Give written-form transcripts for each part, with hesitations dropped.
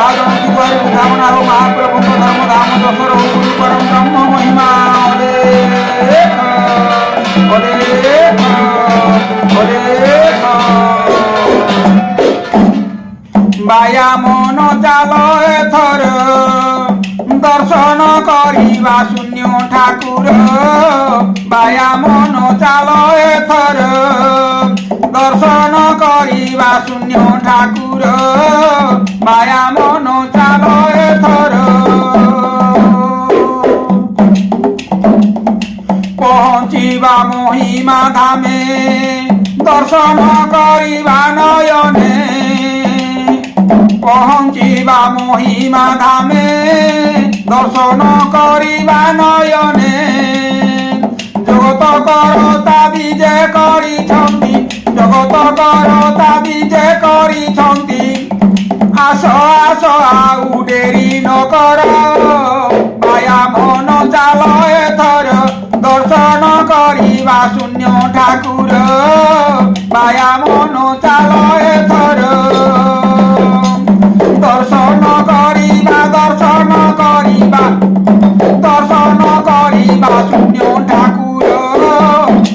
दुआरे बुझावना हो महाप्रभु को धर्म धाम दशर हो गुरु परम ब्रह्म महिमा बाया मन चाल एथर दर्शन करिबा शून्य ठाकुर बाया मन चाल एथर दर्शन करिबा शून्य ठाकुर बाया मन चाल एथर पहुँचिबा महिमा धामे दर्शन करिबा नयने पहुँचिबा महिमा धामे दर्शन करिबा नयने जगत करता विजे करिछन्ति जगत करता विजे करिछन्ति आस आस आउ डेरी नकर बाया मन चाल एथर दर्शन करिबा शून्य ठाकुर बाया मन चाल एथर दर्शन करिबा शून्य ठाकुर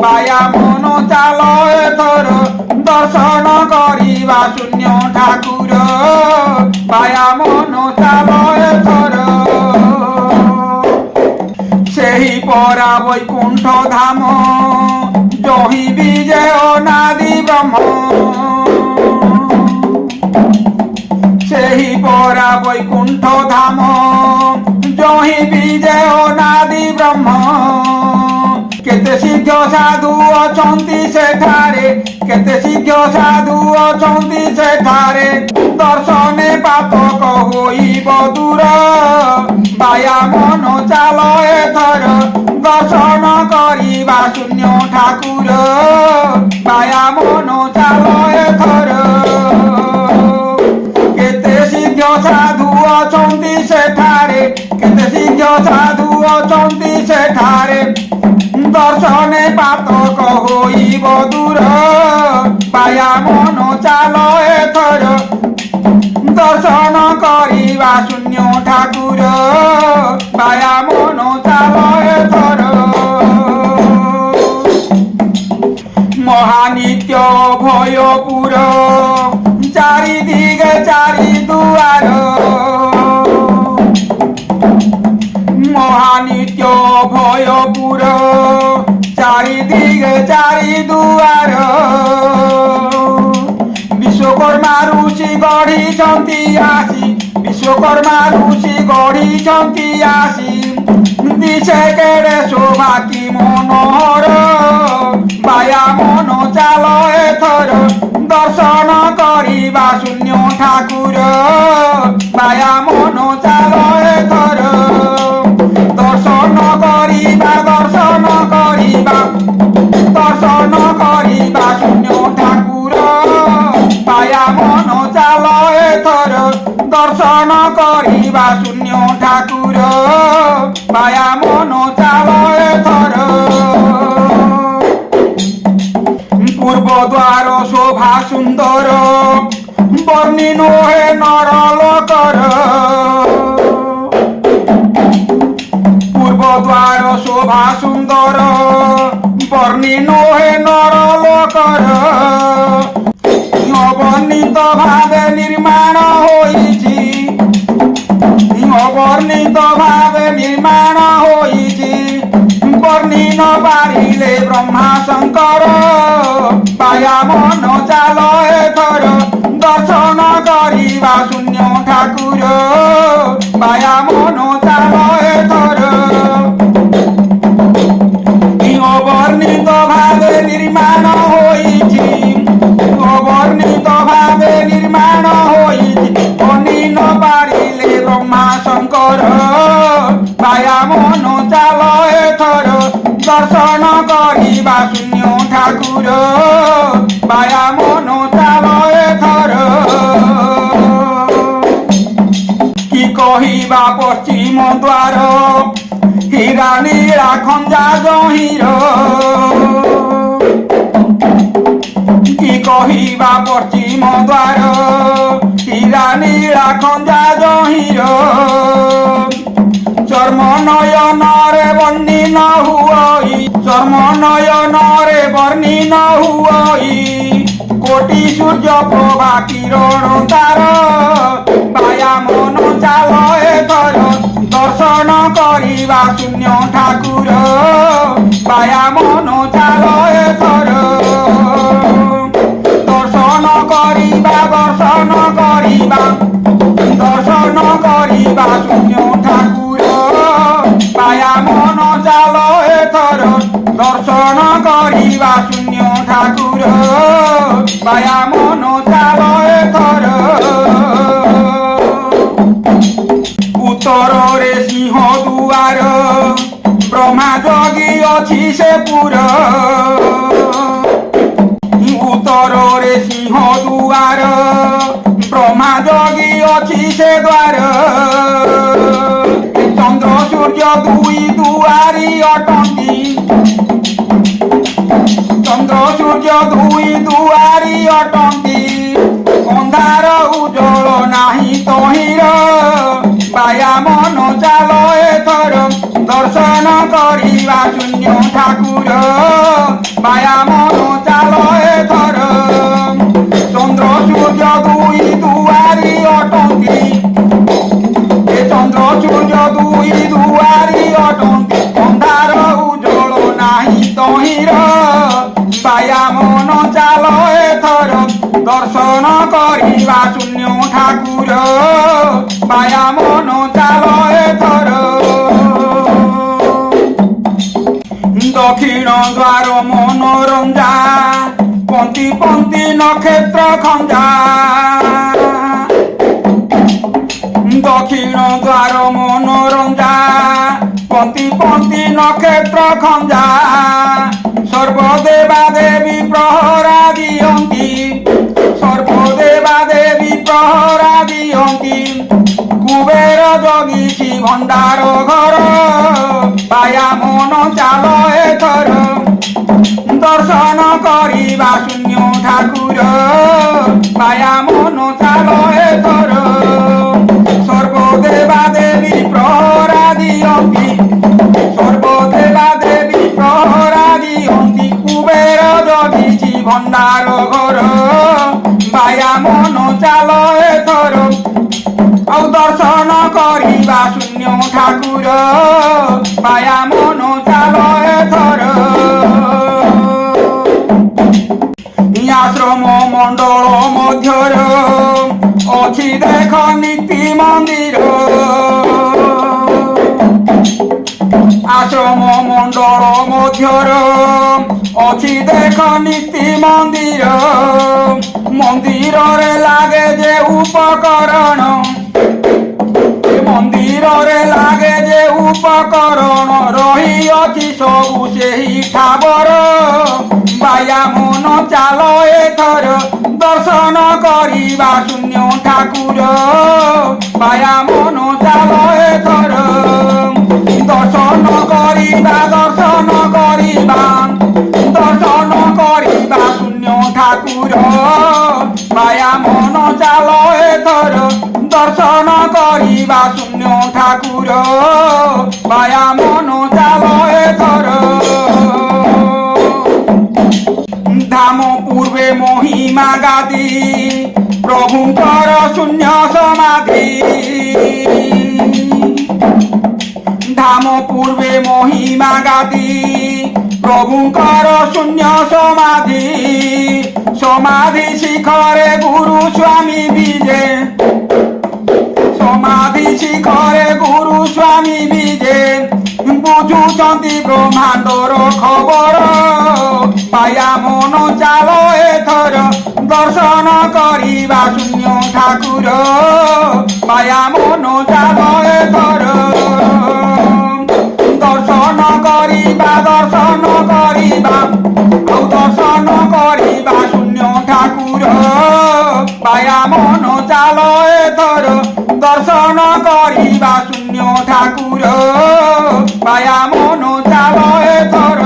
बाया मन चाल एथर दर्शन करिबा शून्य ठाकुर बाया मन चाल एथर सेही परा वैकुंठ धाम जहि विजय अनादि ब्रह्म सेही परा वैकुंठ धाम जहि विजय अनादि ब्रह्म केते सिद्ध साधु अछन्ति सेठारे केते सिद्ध साधु अछन्ति सेठारे दर्शने पातक होइब दूर बाया मन चाल एथर दर्शन करिबा शून्य ठाकुर बाया मन चाल एथर केते सिद्ध साधु अछन्ति सेठारे केते सिद्ध साधु अछन्ति सेठारे दर्शने पातक होइब दूर बाया मन चाल एथर दर्शन करिबा शून्य ठाकुर बाया मन चाल एथर महानित्य भयपुर चारिदिगे चारि दुआर महानित्य भयपुर चारिदिगे चारि दुआर विश्वकर्मा ऋषि गढ़िछन्ति आसी विश्वकर्मा ऋषि गढ़िछन्ति आसी दिशे केड़े शोभा कि मनोहर बाया मन चाल एथर दर्शन करिबा शून्य ठाकुर बाया मन चाल एथर दर्शन करिबा शून्य ठाकुर बाया मन चाल एथर दर्शन करिबा शून्य ठाकुर बाया मन चाल एथर पूर्व द्वार शोभा सुंदर बर्णिनो हे नरलोकर पूर्व द्वार शोभा सुंदर बर्णिनो हे नरलोकर अवर्णित भावे निर्माण होइछि अवर्णित भावे निर्माण होइछि वर्णि न पारिले ब्रह्मा शंकर बाया मन चाल एथर दर्शन करिबा शून्य ठाकुर बाया मन चाल एथर अवर्णित भावे निर्माण होइछि अवर्णित भावे निर्माण होइछि वर्णि न पारिले ब्रह्मा शंकर बाया मन चाल एथर दर्शन करिबा शून्य ठाकुर बाया मन चाल एथर कि कहिबा पश्चिम द्वार हीरा नीला खंजा जहिर कि कहिबा पश्चिम द्वार শিরা নীলা খঞ্জা জহির চর্ম নয়নরে বর্ণিন হুই চর্ম নয়নরে বর্ণিন হুই কোটি সূর্য প্রভা কিরণ তার বায়া মন চাল এথর দর্শন করিবা শূন্য ঠাকুর বায়া মন চাল এথর দর্শন করিবা দর্শন করিবা দর্শন করিবা শূন্য ঠাকুর বায়া মন চাল এথর দর্শন করিবা শূন্য ঠাকুর বায়া মন চাল এথর উত্তরে সিংহ দুয়ার ব্রহ্মা যোগী অছি সে পুর উত্তরে সিংহ দুয়ার ব্রহ্মা যোগী অছি সে দ্বার চন্দ্র সূর্য দুই দুয়ারি অটন্তি চন্দ্র সূর্য দুই দুয়ারি অটন্তি ଅନ୍ଧାର ଉଜ୍ଜଳ ନାହିଁ ତହିଁର ବାୟା ମନ ଚାଲ ଏଥର ଦର୍ଶନ କରିବା ଶୂନ୍ୟ ଠାକୁର ବାୟା ମନ ଚାଲ ଏଥର ଚନ୍ଦ୍ର ସୂର୍ଯ୍ୟ ଦୁଇ ଦୁଆରି ଅଟନ୍ତି ଏ ଚନ୍ଦ୍ର ସୂର୍ଯ୍ୟ ଦୁଇ ଦୁଆରି ଅଟନ୍ତି ଅନ୍ଧାର ଉଜ୍ଜଳ ନାହିଁ ତହିଁର ବାୟା ମନ ଚାଲ ଏଥର দর্শন করিবা শূন্য ঠাকুর বায়া মন চাল এথর দক্ষিণ দ্বার মনোরঞ্জা পন্থী পন্থী নক্ষত্র খঞ্জা দক্ষিণ দ্বার মনোরঞ্জা পন্থী পন্থী নক্ষত্র খঞ্জা সর্বদেবা দেবী প্রহরা দিয়ন্তি সর্বদেবা দেবী প্রহরা দিয়ন্তি কুবের জগিছি ভণ্ডার ঘর বায়া মন চাল এথর দর্শন করিবা শূন্য ঠাকুর বায়া মন চাল এথর সর্বদেবা দেবী প্রহরা দিয়ন্তি সর্বদেবা দেবী প্রহরা দিয়ন্তি কুবের জগিছি ভণ্ডার ঘর বায়া মন চাল এথর ଆଉ ଦର୍ଶନ କରିବା ଶୂନ୍ୟ ଠାକୁର ବାୟା ମନ ଚାଲ ଏଥର ଆଶ୍ରମ ମଣ୍ଡଳ ମଧ୍ୟର ଅଛି ଦେଖ ନୀତି ମନ୍ଦିର ଆଶ୍ରମ ମଣ୍ଡଳ ମଧ୍ୟର ଅଛି ଦେଖ ନୀତି ମନ୍ଦିର ମନ୍ଦିରରେ ଲାଗେ ଯେ ଉପକରଣ ମନ୍ଦିରରେ ଲାଗେ ଯେ ଉପକରଣ ରହିଅଛି ସବୁ ସେହି ଠାବର ବାୟା ମନ ଚାଲ ଏଥର ଦର୍ଶନ କରିବା ଶୂନ୍ୟ ଠାକୁର ବାୟା ମନ ଚାଲ ଏଥର ଦର୍ଶନ କରିବା ଦର୍ଶନ କରିବା ଦର୍ଶନ କରିବା ଶୂନ୍ୟ ଠାକୁର ବାୟା ମନ ଚାଲ ଏଥର দর্শন করিবা শূন্য ঠাকুর বায়া মন চাল এথর ধাম পূর্বে মহিমা গাদি প্রভুঙ্কর শূন্য সমাধি ধাম পূর্বে মহিমা গাদি প্রভুঙ্কর শূন্য সমাধি সমাধি শিখরে গুরু স্বামী বিজে সমাধি শিখরে গুরু স্বামী বিজে বুঝুଛନ୍ତି ব্রহ্মাণ্ডর খবর বায়া মন চাল এথর দর্শন করিবা শূন্য ঠাকুর বায়া মন চাল এথর দর্শন করিবা দর্শন করিবা ଆଉ দর্শন করিবা শূন্য ঠাকুর বায়া মন চাল এথর দর্শন করিবা শূন্য ঠাকুর বায়া মন চাল এথর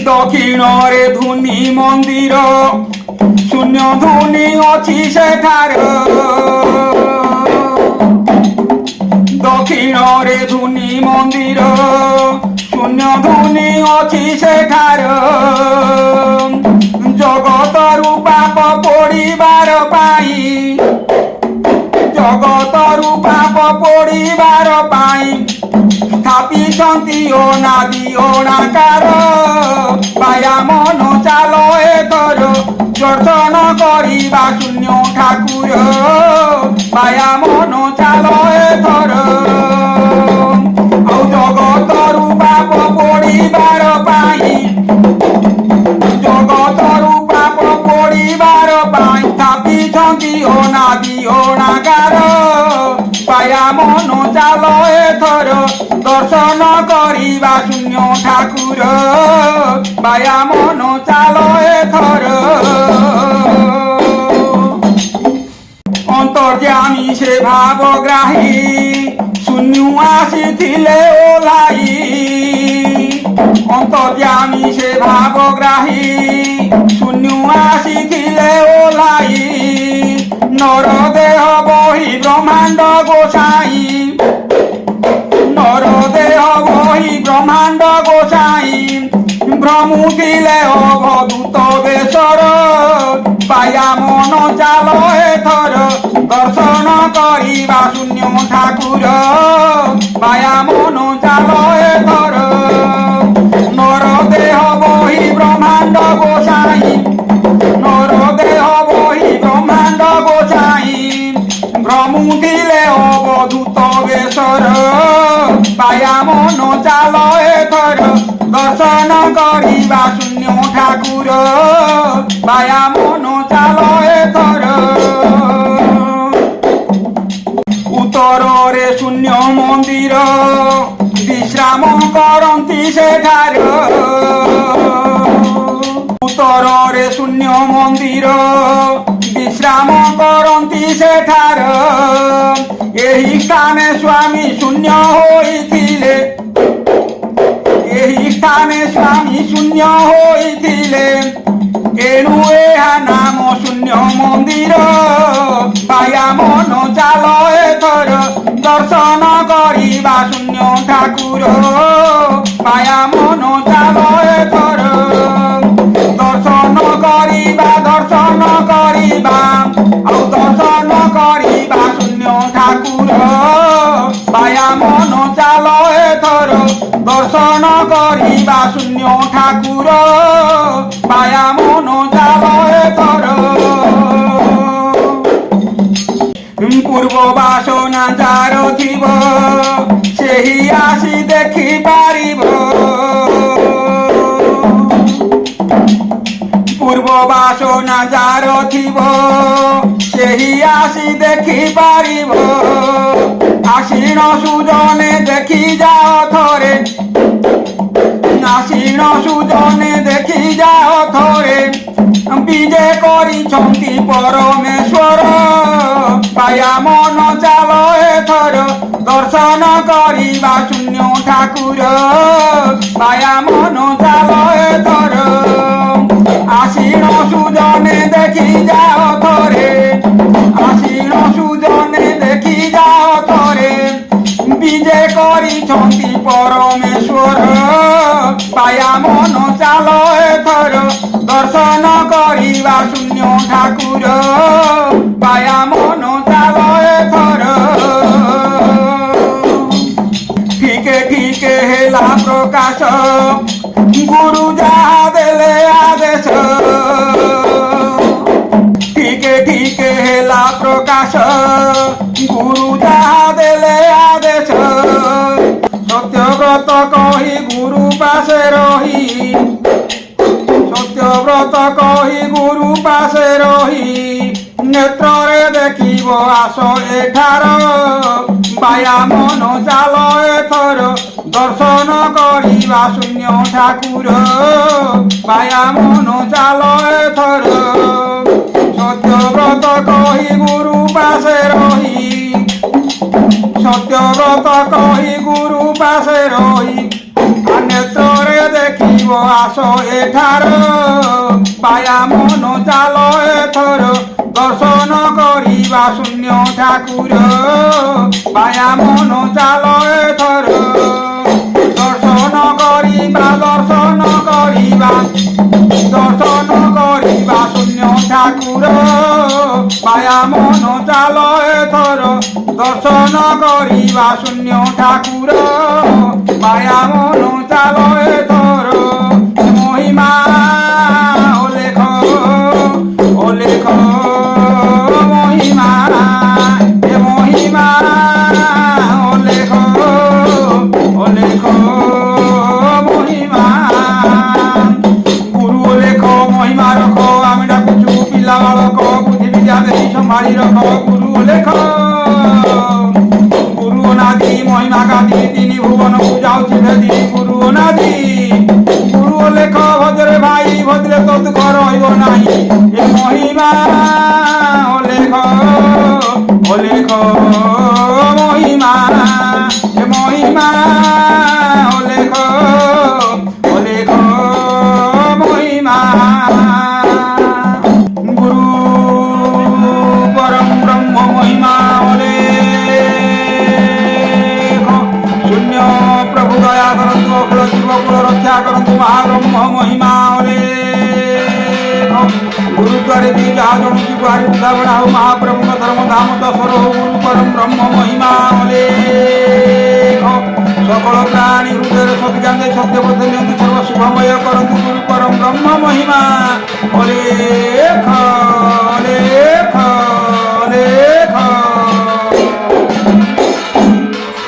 দক্ষিণরে ধুনি মন্দির শূন্য শূন্য ধুনি অছি সেঠার দক্ষিণরে ধুনি মন্দির শূন্য ধুনি অছি সেঠার জগতরু পাপ পড়িবার পাই জগতরু পাপ পড়িবার পাই স্থাপিছন্তি অনাদি অনাকার পায়া মন চাল এথর দর্শন করিবা শূন্য ঠাকুর পায়া মন চাল এথর ଆଉ ଜଗତରୁ ପାପ ପୋଡ଼ିବାର ପାଇଁ ଜଗତରୁ ପାପ ପୋଡ଼ିବାର ପାଇଁ ସ୍ଥାପିଛନ୍ତି ଅନାଦି ଅନାକାର ପାୟା ମନ ଚାଲ ଏଥର ଦର୍ଶନ କରିବା ଶୂନ୍ୟ ଠାକୁର ପାୟା ମନ ଚାଲ ଏଥର অন্তর্যামী সে ভাবগ্রাহী শূন্য আসিছিলে ওলাই অন্তর্যামী সে ভাবগ্রাহী শূন্য আসিছিলে ওলাই নরদেহ বহি ব্রহ্মাণ্ড গোসাই নরদেহ বহি ব্রহ্মাণ্ড গোসাই ভ্রমুଥିଲେ অবধূত বেশর পায়া মন চাল এথর দর্শন করিবা শূন্য ঠাকুর পায়া মন চাল এথর নরদেহ বহি ব্রহ্মাণ্ড গোসাই নরদেহ বহি ব্রহ্মাণ্ড গোসাই ভ্রমুଥିଲେ অবধূত বেশর পায়া মন চাল এথর দর্শন করিবা শূন্য ঠাকুর পায়া মন চাল এথর উত্তରରେ শূন্য মন্দির বিশ্রাম କରନ୍ତି ସେଠାର ଉତ୍ତରରେ ଶୂନ୍ୟ ମନ୍ଦିର বিশ্রাম କରନ୍ତି ସେଠାର ଏହି ସ୍ଥାନେ ସ୍ୱାମୀ ଶୂନ୍ୟ ହୋଇଥିଲେ ଏହି ସ୍ଥାନେ ସ୍ୱାମୀ ଶୂନ୍ୟ ହୋଇଥିଲେ ଏଣୁ ଏହା ନାମ ଶୂନ୍ୟ ମନ୍ଦିର ପାୟା ମନ ଚାଲ ଏଥର ଦର୍ଶନ କରିବା ଶୂନ୍ୟ ଠାକୁର ପାୟା ମନ ଚାଲ ଏଥର ଦର୍ଶନ କରିବା ଆଉ ଦର୍ଶନ କରିବା ଶୂନ୍ୟ ଠାକୁର ପାୟା ମନ ଚାଲ ଏଥର দর্শন করিবা শূন্য ঠাকুর পায়া মন চাল এথর পূর্ব বাসনা যার থিব সেই আসি দেখি পারিব পূর্ব বাসনা যার থিব সেই আসি দেখি পারিব আশীন সুজনে দেখি যাও থরে আশীন সুজনে দেখি যাও থরে বিজে କରିଛନ୍ତି পরমেশ্বর পায়া মন চাল এথর দর্শন କରିବା শূন্য ঠাকুর পায়া মন চাল এথর আশীন সুজনে দেখি যাও থরে আশীন সুজনে দেখি যাও থরে বিজে କରିଛନ୍ତି পরমেশ্বর পায়া মন চাল এথর দর্শন କରିବା শূন্য ঠাকুর পায়া মন চাল এথর ঠিকে ঠিকে হেলা প্রকাশ গুরু যাহা দেলে আদেশ ঠিকে ঠিকে হেলা প্রকাশ গুরু যাহা দেলে আদেশ সত্যব্রত কহি গুরু পাশে রহি সত্যব্রত কহি গুরু পাশে রহি নেত্রে দেখিব আস এঠার পায়া মন চাল এথর দর্শন করিবা শূন্য ঠাকুর পায়া মন চাল এথর সত্যব্রত কহি গুরু পাশে রহি সত্যব্রত কহি গুরু পাশে রহি নেত্রে দেখিব আস এঠার ବାୟା ମନ ଚାଲ ଏଥର ଦର୍ଶନ କରିବା ଶୂନ୍ୟ ଠାକୁର ବାୟା ମନ ଚାଲ ଏଥର ଦର୍ଶନ କରିବା ଶୂନ୍ୟ ଠାକୁର ବାୟା ମନ ଚାଲ ଏଥର ଦର୍ଶନ କରିବା ଶୂନ୍ୟ ଠାକୁର ବାୟା ମନ ଚାଲ ଏଥର ମହିମା ଓଲେଖ ମହିମା ଏ ମହିମା ଓଲେଖ মহিমা গুরু লেখ মহিমা রখ আমি ডাকুছু পিলা বালক বুদ্ধি বিদ্যা দেই সম্ভালি রখ গুরু লেখ গুরু অনাদি মহিমা গাদি তিনি ভুবন যাচ্ছি ভেদি গুরু অনাদি গুরু লেখ ভদ্রে ভাই ভদ্রে তো দুঃখ রহিব নাই এ মহিমা লেখ মহিমা এ মহিমা মহিমা গুরু পরম ব্রহ্ম মহিমা শূন্য প্রভু দয়া করন্তু অখল জীবকুল রক্ষা করন্তু মহাব্রহ্ম মহিমা গুরুদ্বারে দিয়ে যাহা জଣୁଛି ଗୁହାରି ବୁଝାବଣା ହଉ ମହାପ୍ରଭୁଙ୍କ ଧର୍ମ ଧାମ ଦଶର ହଉ ଗୁରୁ ପରମ ବ୍ରହ୍ମ ମହିମା সকল প্রাণী হৃদয়ের সবিজানে সত্য পথে নিয়ন্তু সর্ব শুভময় করন্তু গুরু পরম ব্রহ্ম মহিমা অলেখ